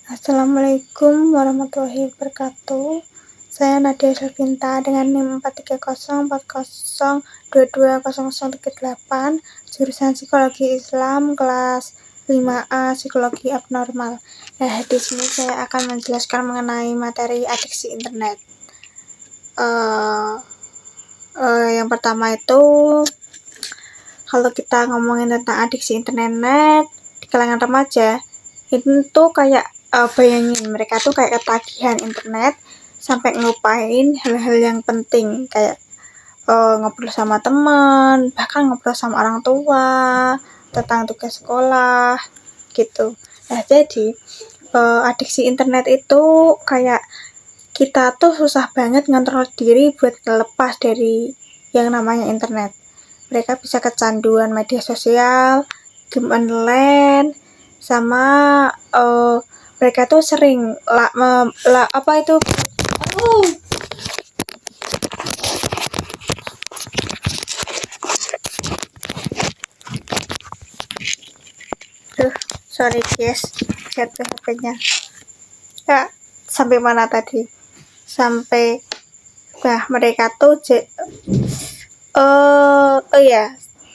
Assalamualaikum warahmatullahi wabarakatuh. Saya Nadia Selvinta dengan NIM 43040220038, jurusan Psikologi Islam kelas 5A Psikologi Abnormal. Nah, di sini saya akan menjelaskan mengenai materi adiksi internet. Yang pertama itu, kalau kita ngomongin tentang adiksi internet di kalangan remaja, itu kayak bayangin mereka tuh kayak ketagihan internet sampai ngelupain hal-hal yang penting kayak ngobrol sama teman, bahkan ngobrol sama orang tua tentang tugas sekolah gitu. Nah, jadi adiksi internet itu kayak kita tuh susah banget ngontrol diri buat lepas dari yang namanya internet. Mereka bisa kecanduan media sosial, game online, sama mereka tuh sering sorry guys, jatuh HP-nya. Ya, sampai mana tadi? Sampai mereka tuh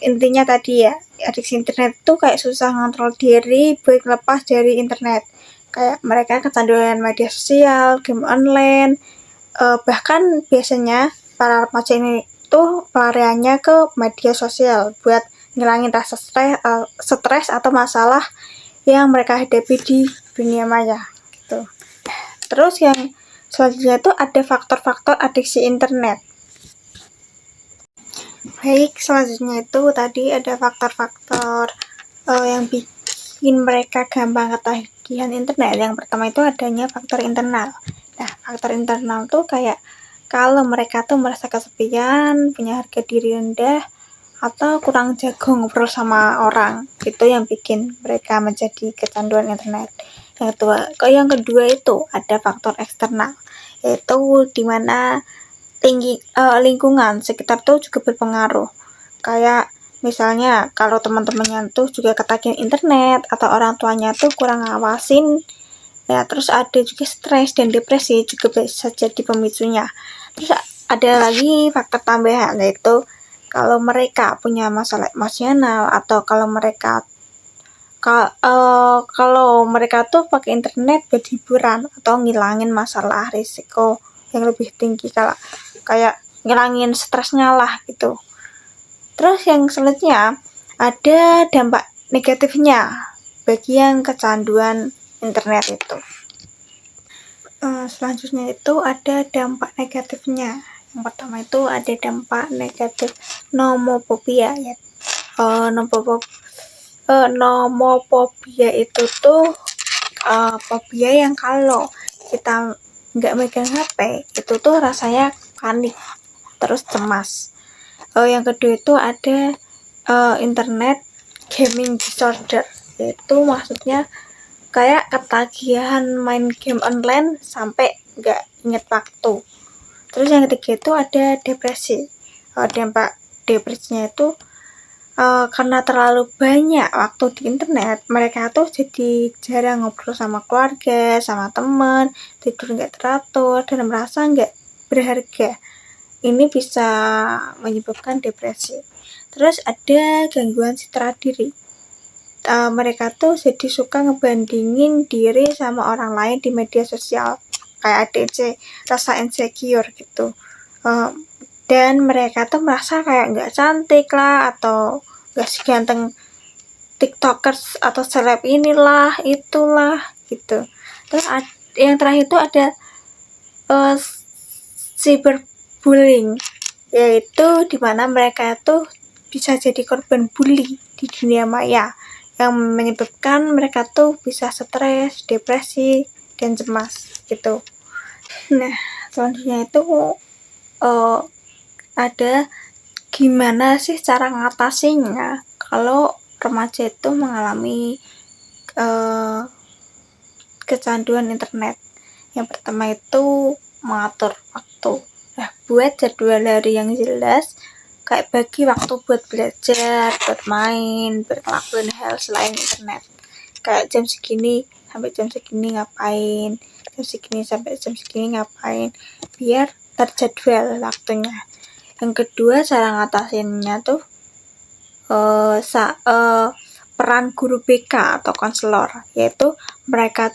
intinya tadi ya, adiksi internet tuh kayak susah ngontrol diri buat lepas dari internet. Kayak mereka kecanduan media sosial, game online, bahkan biasanya para remaja ini tuh pelariannya ke media sosial buat ngilangin rasa stres atau masalah yang mereka hadapi di dunia maya gitu. Terus yang selanjutnya itu ada faktor-faktor adiksi internet. Baik, selanjutnya itu tadi ada faktor-faktor yang bikin mereka gampang ketagihan internet. Yang pertama itu adanya faktor internal. Nah, faktor internal tuh kayak kalau mereka tuh merasa kesepian, punya harga diri rendah, atau kurang jago ngobrol sama orang, itu yang bikin mereka menjadi kecanduan internet. Yang kedua itu ada faktor eksternal, yaitu dimana lingkungan sekitar tuh juga berpengaruh. Kayak misalnya kalau teman-temannya tuh juga ketagihan internet atau orang tuanya tuh kurang ngawasin, ya terus ada juga stres dan depresi juga bisa jadi pemicunya. Terus ada lagi faktor tambahan, yaitu kalau mereka punya masalah emosional atau kalau mereka tuh pakai internet buat hiburan atau ngilangin masalah risiko yang lebih tinggi, kalau kayak ngilangin stresnya lah gitu. Terus yang selanjutnya ada dampak negatifnya bagi yang kecanduan internet itu. Selanjutnya itu ada dampak negatifnya. Yang pertama itu ada dampak negatif nomophobia ya. Nomophobia itu tuh fobia yang kalau kita nggak megang HP itu tuh rasanya panik terus cemas. Yang kedua itu ada internet gaming disorder, itu maksudnya kayak ketagihan main game online sampai nggak inget waktu. Terus yang ketiga itu ada depresi. Dampak depresinya itu karena terlalu banyak waktu di internet, mereka tuh jadi jarang ngobrol sama keluarga, sama teman, tidur nggak teratur, dan merasa nggak berharga. Ini bisa menyebabkan depresi. Terus ada gangguan citra diri. Mereka tuh jadi suka ngebandingin diri sama orang lain di media sosial, kayak ADC, rasa insecure gitu. Dan mereka tuh merasa kayak nggak cantik lah, atau nggak seganteng tiktokers atau seleb inilah itulah gitu. Terus yang terakhir itu ada cyberbullying, yaitu dimana mereka tuh bisa jadi korban bully di dunia maya yang menyebabkan mereka tuh bisa stres, depresi, dan cemas gitu. Nah, selanjutnya itu ada gimana sih cara ngatasinya kalau remaja itu mengalami kecanduan internet. Yang pertama itu mengatur waktu. Nah, buat jadwal hari yang jelas, kayak bagi waktu buat belajar, buat main, buat ngelakuin hal selain internet. Kayak jam segini sampai jam segini ngapain, jam segini sampai jam segini ngapain, biar terjadwal waktunya. Yang kedua, cara ngatasinnya tuh peran guru BK atau konselor, yaitu mereka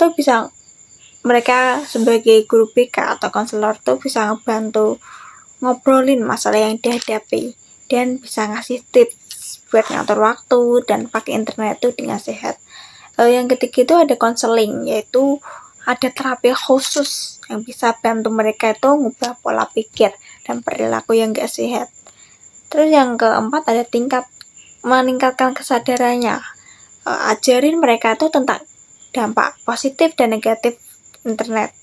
sebagai guru BK atau konselor tuh bisa ngebantu ngobrolin masalah yang dihadapi dan bisa ngasih tips buat ngatur waktu dan pakai internet itu dengan sehat. Yang ketiga itu ada konseling, yaitu ada terapi khusus yang bisa bantu mereka itu ngubah pola pikir dan perilaku yang gak sehat. Terus yang keempat ada meningkatkan kesadarannya. Ajarin mereka itu tentang dampak positif dan negatif internet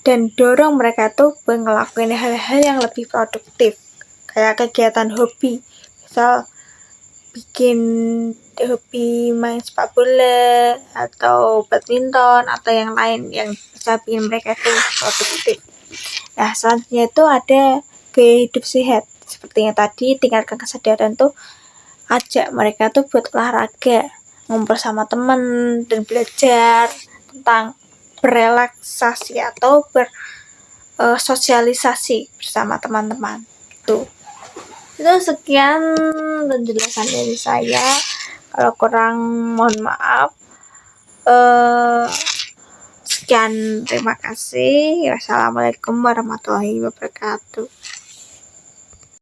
dan dorong mereka tuh ngelakuin hal-hal yang lebih produktif, kayak kegiatan hobi, misal bikin hobi main sepak bola atau badminton atau yang lain yang bisa bikin mereka tuh produktif. Nah, selanjutnya itu ada gaya hidup sehat, seperti yang tadi, tingkatkan kesadaran tuh ajak mereka tuh buat olahraga, ngumpul sama temen dan belajar tentang berrelaksasi atau bersosialisasi bersama teman-teman. Itu sekian penjelasan dari saya. Kalau kurang mohon maaf. Sekian, terima kasih. Wassalamualaikum warahmatullahi wabarakatuh.